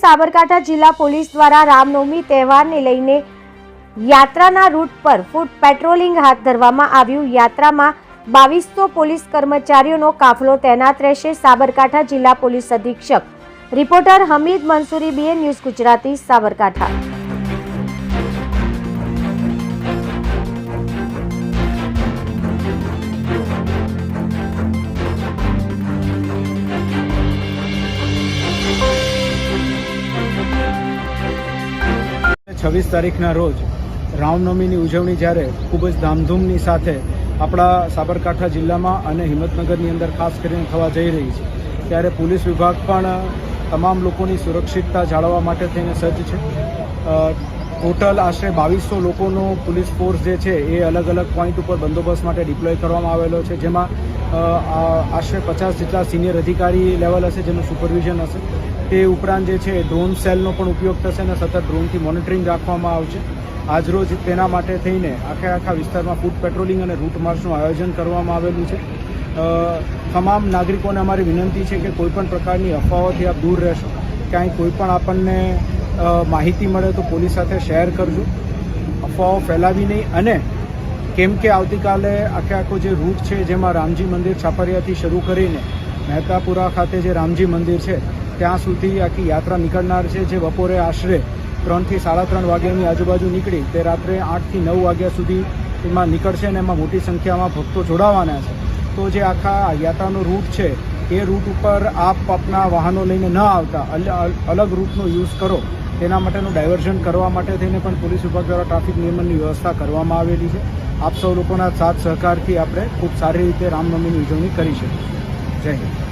સાબરકાંઠા જિલ્લા પોલીસ દ્વારા રામનવમી તહેવારને લઈને યાત્રાના રૂટ પર ફૂટ પેટ્રોલિંગ હાથ ધરવામાં આવ્યું। યાત્રામાં 2200 પોલીસ કર્મચારીઓનો કાફલો તૈનાત રહેશે। સાબરકાંઠા જિલ્લા પોલીસ અધિક્ષક reporter Hamid Mansuri, BN news Gujarati, Sabarkantha. छवीस तारीखना रोज रामनवमीनी उजवणी જ્યારે ખૂબ જ ધામધૂમની સાથે આપણા સાબરકાંઠા જિલ્લામાં અને હિંમતનગરની અંદર ખાસ કરીને થવા જઈ રહી છે, ત્યારે પોલીસ વિભાગ પણ તમામ લોકોની સુરક્ષિતતા જાળવવા માટે થઈને સજ્જ છે। ટોટલ આશરે 2200 લોકોનો પોલીસ ફોર્સ જે છે એ અલગ અલગ પોઈન્ટ ઉપર બંદોબસ્ત માટે ડિપ્લોય કરવામાં આવેલો છે, જેમાં આશરે 50 જેટલા સિનિયર અધિકારી લેવલ હશે જેનું સુપરવિઝન હશે। તે ઉપરાંત જે છે ડ્રોન સેલનો પણ ઉપયોગ થશે અને સતત ડ્રોનથી મોનિટરિંગ રાખવામાં આવશે। આજરોજ તેના માટે થઈને આખા વિસ્તારમાં ફૂટ પેટ્રોલિંગ અને રૂટ માર્ચનું આયોજન કરવામાં આવેલું છે। તમામ નાગરિકોને અમારી વિનંતી છે કે કોઈપણ પ્રકારની અફવાઓથી આપ દૂર રહેશો। ક્યાંય કોઈ પણ આપણને માહિતી મળે તો પોલીસ સાથે શેર કરજો, અફવાઓ ફેલાવી નહીં। અને કેમ કે આવતીકાલે આખો જે રૂટ છે જેમાં રામજી મંદિર છાપરિયાથી શરૂ કરીને મહેતાપુરા ખાતે જે રામજી મંદિર છે ત્યાં સુધી આખી યાત્રા નીકળનાર છે, જે બપોરે આશરે 3 થી 3:30 વાગ્યાની આજુબાજુ નીકળી તે રાત્રે 8 થી 9 વાગ્યા સુધી એમાં નીકળશે અને એમાં મોટી સંખ્યામાં ભક્તો જોડાવાના છે। તો જે આખા યાત્રાનો રૂટ છે એ રૂટ ઉપર આપ આપના વાહનો લઈને ન આવતા અલગ રૂટનો યુઝ કરો, તેના માટેનું ડાયવર્ઝન કરવા માટે થઈને પણ પોલીસ વિભાગ દ્વારા ટ્રાફિક નિયમનની વ્યવસ્થા કરવામાં આવેલી છે। આપ સૌ લોકોના સાથ સહકારથી આપણે ખૂબ સારી રીતે રામનવમીની ઉજવણી કરી શકીશું। જય હિન્દ।